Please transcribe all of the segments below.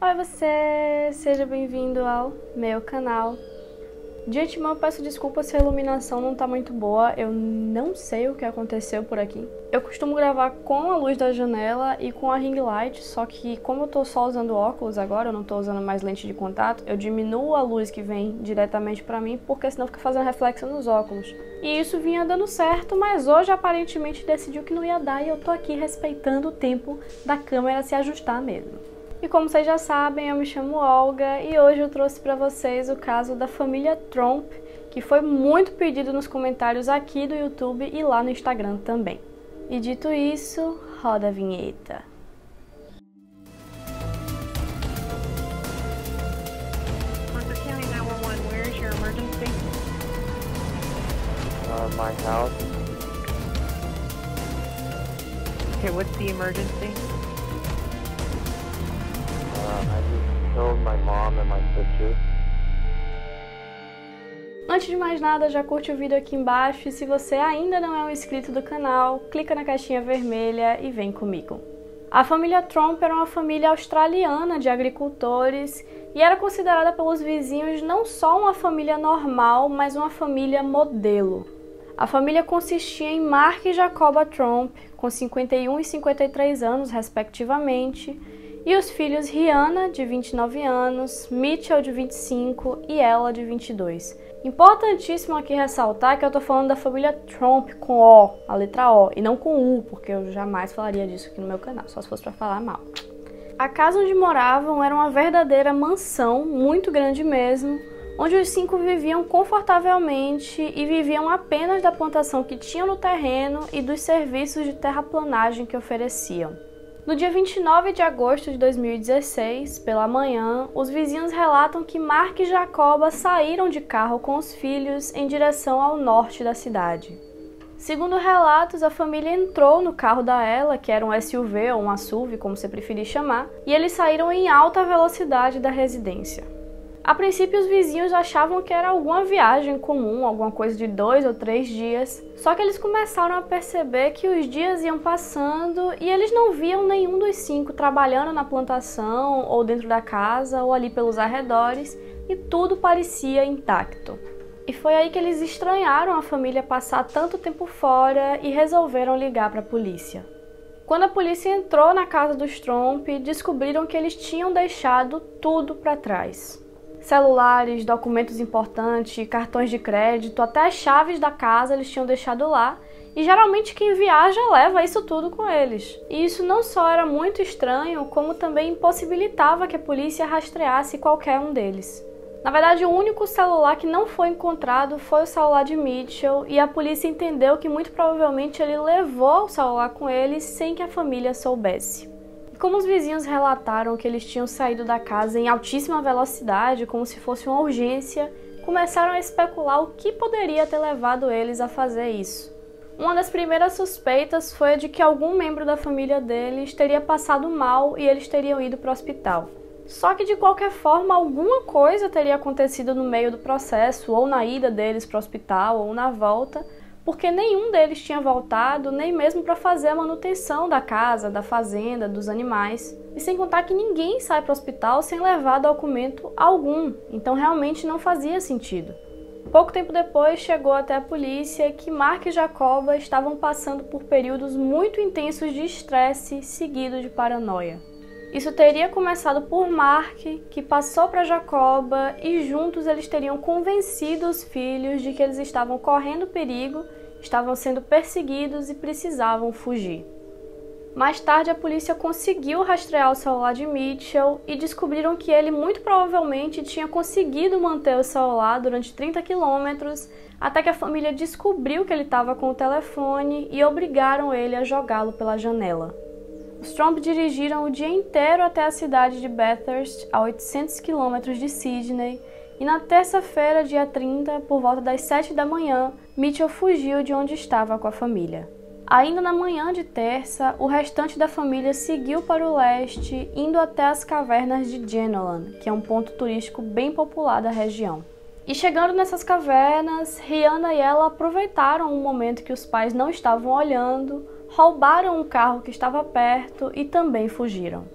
Oi você, seja bem-vindo ao meu canal. De antemão eu peço desculpas se a iluminação não tá muito boa, eu não sei o que aconteceu por aqui. Eu costumo gravar com a luz da janela e com a ring light, só que como eu tô só usando óculos agora, eu não tô usando mais lente de contato, eu diminuo a luz que vem diretamente pra mim, porque senão fica fazendo reflexo nos óculos. E isso vinha dando certo, mas hoje aparentemente decidiu que não ia dar e eu tô aqui respeitando o tempo da câmera se ajustar mesmo. E como vocês já sabem, eu me chamo Olga e hoje eu trouxe para vocês o caso da família Tromp, que foi muito pedido nos comentários aqui do YouTube e lá no Instagram também. E dito isso, roda a vinheta. My house. Okay, what's the emergency? I just killed my mom and my sister. Antes de mais nada, já curte o vídeo aqui embaixo e se você ainda não é um inscrito do canal, clica na caixinha vermelha e vem comigo. A família Tromp era uma família australiana de agricultores e era considerada pelos vizinhos não só uma família normal, mas uma família modelo. A família consistia em Mark e Jacoba Tromp, com 51 e 53 anos, respectivamente, e os filhos Rihanna, de 29 anos, Mitchell, de 25 e Ella, de 22. Importantíssimo aqui ressaltar que eu tô falando da família Tromp com O, a letra O, e não com U, porque eu jamais falaria disso aqui no meu canal, só se fosse pra falar mal. A casa onde moravam era uma verdadeira mansão, muito grande mesmo, onde os 5 viviam confortavelmente e viviam apenas da plantação que tinham no terreno e dos serviços de terraplanagem que ofereciam. No dia 29 de agosto de 2016, pela manhã, os vizinhos relatam que Mark e Jacoba saíram de carro com os filhos em direção ao norte da cidade. Segundo relatos, a família entrou no carro da Ella, que era um SUV ou um SUV, como você preferir chamar, e eles saíram em alta velocidade da residência. A princípio, os vizinhos achavam que era alguma viagem comum, alguma coisa de 2 ou 3 dias, só que eles começaram a perceber que os dias iam passando e eles não viam nenhum dos 5 trabalhando na plantação, ou dentro da casa, ou ali pelos arredores, e tudo parecia intacto. E foi aí que eles estranharam a família passar tanto tempo fora e resolveram ligar para a polícia. Quando a polícia entrou na casa dos Tromp, descobriram que eles tinham deixado tudo para trás. Celulares, documentos importantes, cartões de crédito, até as chaves da casa eles tinham deixado lá, e geralmente quem viaja leva isso tudo com eles. E isso não só era muito estranho, como também impossibilitava que a polícia rastreasse qualquer um deles. Na verdade, o único celular que não foi encontrado foi o celular de Mitchell, e a polícia entendeu que muito provavelmente ele levou o celular com ele sem que a família soubesse. Como os vizinhos relataram que eles tinham saído da casa em altíssima velocidade, como se fosse uma urgência, começaram a especular o que poderia ter levado eles a fazer isso. Uma das primeiras suspeitas foi a de que algum membro da família deles teria passado mal e eles teriam ido para o hospital. Só que de qualquer forma, alguma coisa teria acontecido no meio do processo, ou na ida deles para o hospital, ou na volta, porque nenhum deles tinha voltado, nem mesmo para fazer a manutenção da casa, da fazenda, dos animais. E sem contar que ninguém sai para o hospital sem levar documento algum, então realmente não fazia sentido. Pouco tempo depois chegou até a polícia que Mark e Jacoba estavam passando por períodos muito intensos de estresse seguido de paranoia. Isso teria começado por Mark, que passou para Jacoba e juntos eles teriam convencido os filhos de que eles estavam correndo perigo, estavam sendo perseguidos e precisavam fugir. Mais tarde a polícia conseguiu rastrear o celular de Mitchell e descobriram que ele muito provavelmente tinha conseguido manter o celular durante 30 quilômetros até que a família descobriu que ele estava com o telefone e obrigaram ele a jogá-lo pela janela. Os Tromp dirigiram o dia inteiro até a cidade de Bathurst, a 800 km de Sydney, e na terça-feira, dia 30, por volta das 7 da manhã, Mitchell fugiu de onde estava com a família. Ainda na manhã de terça, o restante da família seguiu para o leste, indo até as cavernas de Jenolan, que é um ponto turístico bem popular da região. E chegando nessas cavernas, Rihanna e ela aproveitaram um momento que os pais não estavam olhando, roubaram um carro que estava perto e também fugiram.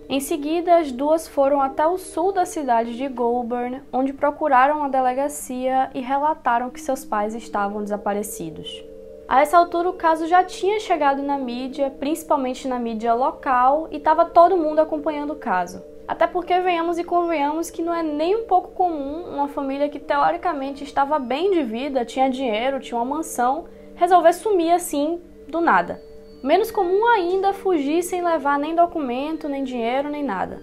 Em seguida, as duas foram até o sul da cidade de Goulburn, onde procuraram a delegacia e relataram que seus pais estavam desaparecidos. A essa altura, o caso já tinha chegado na mídia, principalmente na mídia local, e estava todo mundo acompanhando o caso. Até porque, venhamos e convenhamos, que não é nem um pouco comum uma família que teoricamente estava bem de vida, tinha dinheiro, tinha uma mansão, resolver sumir assim, do nada. Menos comum ainda fugir sem levar nem documento, nem dinheiro, nem nada.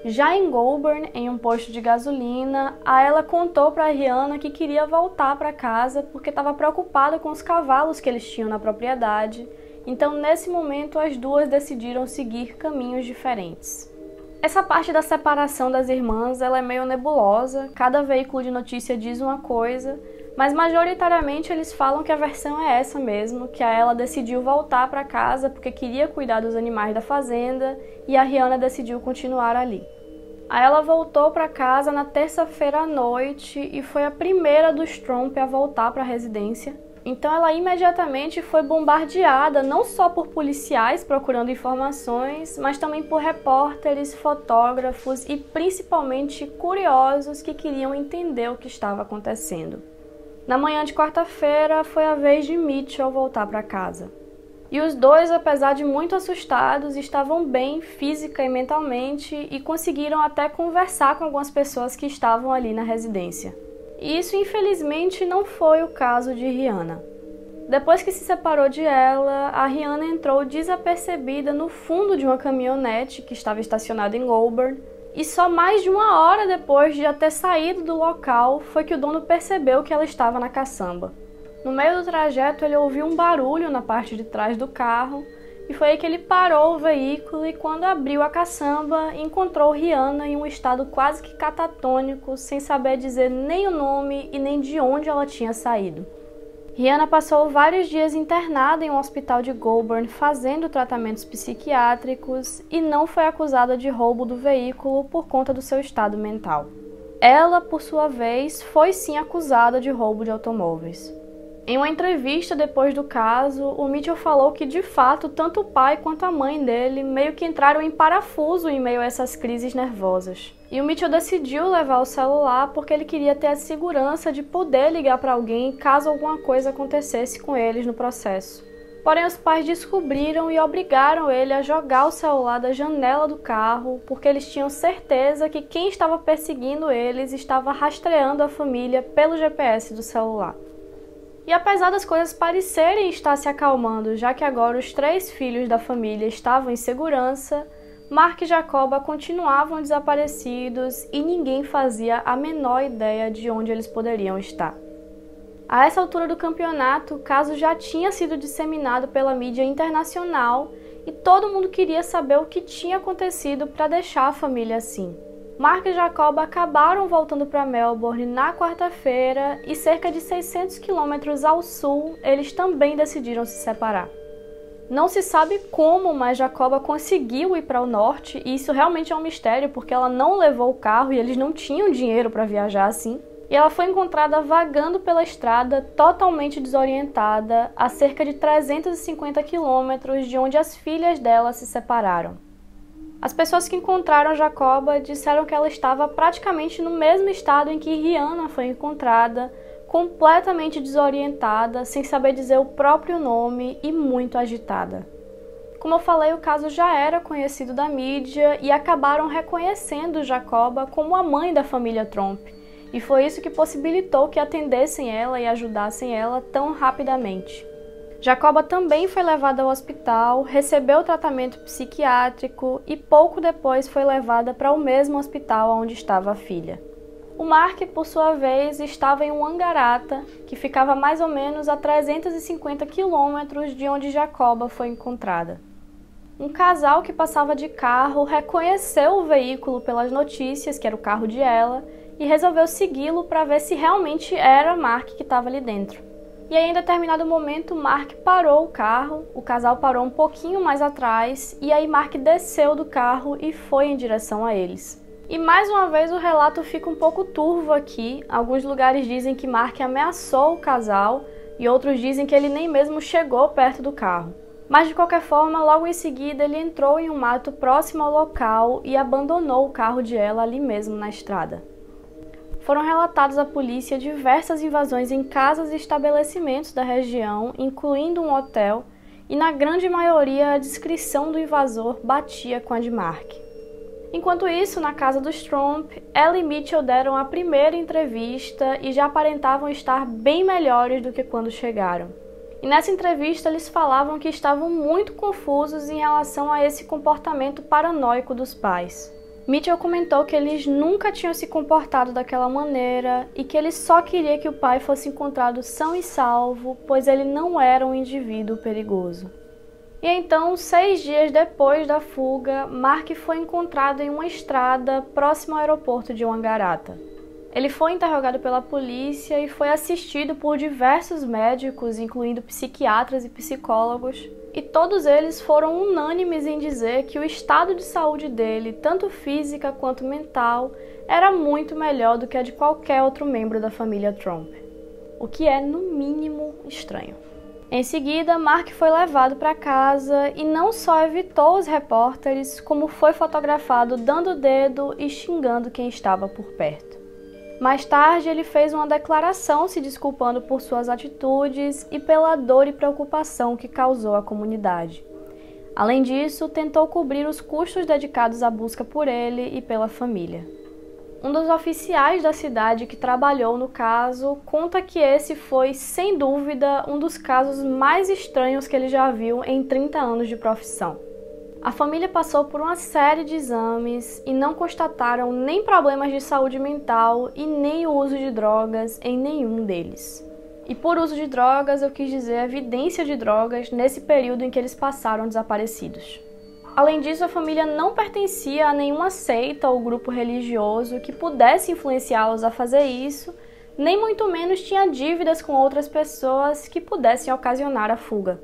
Já em Goulburn, em um posto de gasolina, a Ella contou para a Rihanna que queria voltar para casa porque estava preocupada com os cavalos que eles tinham na propriedade. Então, nesse momento, as duas decidiram seguir caminhos diferentes. Essa parte da separação das irmãs ela é meio nebulosa, cada veículo de notícia diz uma coisa, mas majoritariamente eles falam que a versão é essa mesmo, que a Ella decidiu voltar para casa porque queria cuidar dos animais da fazenda e a Rihanna decidiu continuar ali. A Ella voltou para casa na terça-feira à noite e foi a primeira dos Tromp a voltar para a residência. Então ela imediatamente foi bombardeada não só por policiais procurando informações, mas também por repórteres, fotógrafos e principalmente curiosos que queriam entender o que estava acontecendo. Na manhã de quarta-feira foi a vez de Mitchell voltar para casa. E os dois, apesar de muito assustados, estavam bem física e mentalmente e conseguiram até conversar com algumas pessoas que estavam ali na residência. E isso, infelizmente, não foi o caso de Rihanna. Depois que se separou de ela, a Rihanna entrou desapercebida no fundo de uma caminhonete que estava estacionada em Goulburn, e só mais de uma hora depois de já ter saído do local foi que o dono percebeu que ela estava na caçamba. No meio do trajeto, ele ouviu um barulho na parte de trás do carro, e foi aí que ele parou o veículo e quando abriu a caçamba, encontrou Rihanna em um estado quase que catatônico, sem saber dizer nem o nome e nem de onde ela tinha saído. Rihanna passou vários dias internada em um hospital de Goulburn fazendo tratamentos psiquiátricos e não foi acusada de roubo do veículo por conta do seu estado mental. Ela, por sua vez, foi sim acusada de roubo de automóveis. Em uma entrevista depois do caso, o Mitchell falou que, de fato, tanto o pai quanto a mãe dele meio que entraram em parafuso em meio a essas crises nervosas. E o Mitchell decidiu levar o celular porque ele queria ter a segurança de poder ligar para alguém caso alguma coisa acontecesse com eles no processo. Porém, os pais descobriram e obrigaram ele a jogar o celular da janela do carro porque eles tinham certeza que quem estava perseguindo eles estava rastreando a família pelo GPS do celular. E apesar das coisas parecerem estar se acalmando, já que agora os 3 filhos da família estavam em segurança, Mark e Jacoba continuavam desaparecidos e ninguém fazia a menor ideia de onde eles poderiam estar. A essa altura do campeonato, o caso já tinha sido disseminado pela mídia internacional e todo mundo queria saber o que tinha acontecido para deixar a família assim. Mark e Jacoba acabaram voltando para Melbourne na quarta-feira e cerca de 600 quilômetros ao sul, eles também decidiram se separar. Não se sabe como, mas Jacoba conseguiu ir para o norte e isso realmente é um mistério porque ela não levou o carro e eles não tinham dinheiro para viajar assim. E ela foi encontrada vagando pela estrada, totalmente desorientada, a cerca de 350 quilômetros de onde as filhas dela se separaram. As pessoas que encontraram Jacoba disseram que ela estava praticamente no mesmo estado em que Rihanna foi encontrada, completamente desorientada, sem saber dizer o próprio nome e muito agitada. Como eu falei, o caso já era conhecido da mídia e acabaram reconhecendo Jacoba como a mãe da família Tromp, e foi isso que possibilitou que atendessem ela e ajudassem ela tão rapidamente. Jacoba também foi levada ao hospital, recebeu tratamento psiquiátrico e pouco depois foi levada para o mesmo hospital onde estava a filha. O Mark, por sua vez, estava em Wangaratta, que ficava mais ou menos a 350 quilômetros de onde Jacoba foi encontrada. Um casal que passava de carro reconheceu o veículo pelas notícias, que era o carro de ela, e resolveu segui-lo para ver se realmente era Mark que estava ali dentro. E aí, em determinado momento, Mark parou o carro, o casal parou um pouquinho mais atrás, e aí Mark desceu do carro e foi em direção a eles. E mais uma vez o relato fica um pouco turvo aqui, alguns lugares dizem que Mark ameaçou o casal, e outros dizem que ele nem mesmo chegou perto do carro. Mas de qualquer forma, logo em seguida ele entrou em um mato próximo ao local e abandonou o carro de ela ali mesmo na estrada. Foram relatadas à polícia diversas invasões em casas e estabelecimentos da região, incluindo um hotel, e na grande maioria a descrição do invasor batia com a de Mark. Enquanto isso, na casa dos Tromp, ela e Mitchell deram a primeira entrevista e já aparentavam estar bem melhores do que quando chegaram. E nessa entrevista eles falavam que estavam muito confusos em relação a esse comportamento paranoico dos pais. Mitchell comentou que eles nunca tinham se comportado daquela maneira e que ele só queria que o pai fosse encontrado são e salvo, pois ele não era um indivíduo perigoso. E então, 6 dias depois da fuga, Mark foi encontrado em uma estrada próximo ao aeroporto de Wangaratta. Ele foi interrogado pela polícia e foi assistido por diversos médicos, incluindo psiquiatras e psicólogos, e todos eles foram unânimes em dizer que o estado de saúde dele, tanto física quanto mental, era muito melhor do que a de qualquer outro membro da família Tromp, o que é, no mínimo, estranho. Em seguida, Mark foi levado para casa e não só evitou os repórteres, como foi fotografado dando o dedo e xingando quem estava por perto. Mais tarde, ele fez uma declaração se desculpando por suas atitudes e pela dor e preocupação que causou à comunidade. Além disso, tentou cobrir os custos dedicados à busca por ele e pela família. Um dos oficiais da cidade que trabalhou no caso conta que esse foi, sem dúvida, um dos casos mais estranhos que ele já viu em 30 anos de profissão. A família passou por uma série de exames e não constataram nem problemas de saúde mental e nem o uso de drogas em nenhum deles. E por uso de drogas eu quis dizer evidência de drogas nesse período em que eles passaram desaparecidos. Além disso, a família não pertencia a nenhuma seita ou grupo religioso que pudesse influenciá-los a fazer isso, nem muito menos tinha dívidas com outras pessoas que pudessem ocasionar a fuga.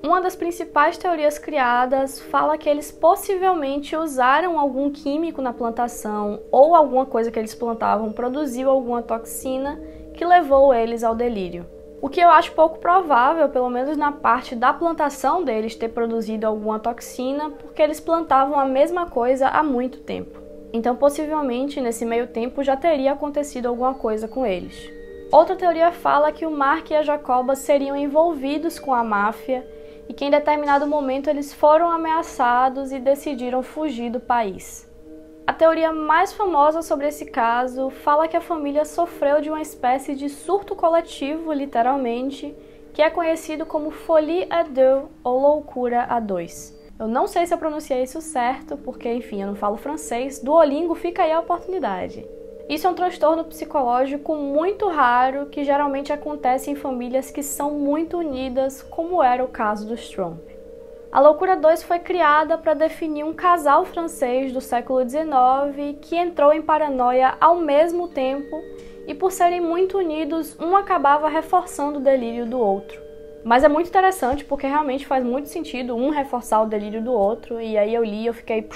Uma das principais teorias criadas fala que eles possivelmente usaram algum químico na plantação ou alguma coisa que eles plantavam produziu alguma toxina que levou eles ao delírio. O que eu acho pouco provável, pelo menos na parte da plantação deles ter produzido alguma toxina, porque eles plantavam a mesma coisa há muito tempo. Então, possivelmente, nesse meio tempo já teria acontecido alguma coisa com eles. Outra teoria fala que o Mark e a Jacoba seriam envolvidos com a máfia e que em determinado momento eles foram ameaçados e decidiram fugir do país. A teoria mais famosa sobre esse caso fala que a família sofreu de uma espécie de surto coletivo, literalmente, que é conhecido como folie à deux ou loucura a dois. Eu não sei se eu pronunciei isso certo, porque, enfim, eu não falo francês, Duolingo, fica aí a oportunidade. Isso é um transtorno psicológico muito raro que geralmente acontece em famílias que são muito unidas, como era o caso dos Tromp. A loucura 2 foi criada para definir um casal francês do século XIX que entrou em paranoia ao mesmo tempo e, por serem muito unidos, um acabava reforçando o delírio do outro. Mas é muito interessante porque realmente faz muito sentido um reforçar o delírio do outro, e aí eu li e eu fiquei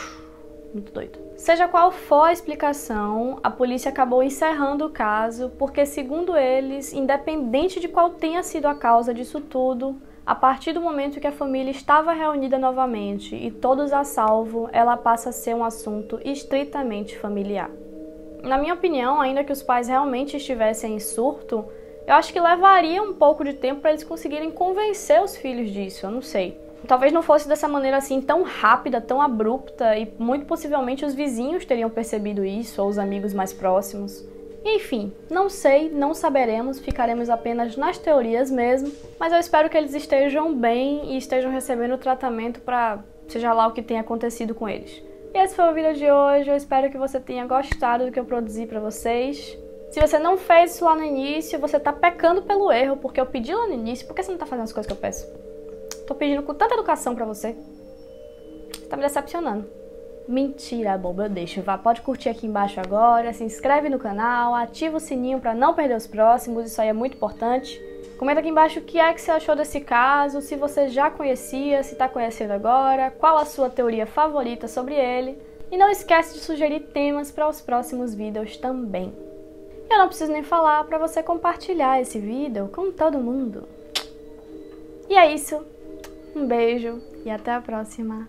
muito doido. Seja qual for a explicação, a polícia acabou encerrando o caso porque, segundo eles, independente de qual tenha sido a causa disso tudo, a partir do momento que a família estava reunida novamente e todos a salvo, ela passa a ser um assunto estritamente familiar. Na minha opinião, ainda que os pais realmente estivessem em surto, eu acho que levaria um pouco de tempo para eles conseguirem convencer os filhos disso, eu não sei. Talvez não fosse dessa maneira assim tão rápida, tão abrupta, e muito possivelmente os vizinhos teriam percebido isso, ou os amigos mais próximos. Enfim, não sei, não saberemos, ficaremos apenas nas teorias mesmo, mas eu espero que eles estejam bem e estejam recebendo o tratamento para seja lá o que tenha acontecido com eles. E esse foi o vídeo de hoje, eu espero que você tenha gostado do que eu produzi para vocês. Se você não fez isso lá no início, você tá pecando pelo erro, porque eu pedi lá no início, por que você não tá fazendo as coisas que eu peço? Tô pedindo com tanta educação pra você. Você tá me decepcionando. Mentira, boba, eu deixo. Pode curtir aqui embaixo agora, se inscreve no canal, ativa o sininho pra não perder os próximos, isso aí é muito importante. Comenta aqui embaixo o que é que você achou desse caso, se você já conhecia, se tá conhecendo agora, qual a sua teoria favorita sobre ele. E não esquece de sugerir temas para os próximos vídeos também. Eu não preciso nem falar para você compartilhar esse vídeo com todo mundo. E é isso. Um beijo e até a próxima.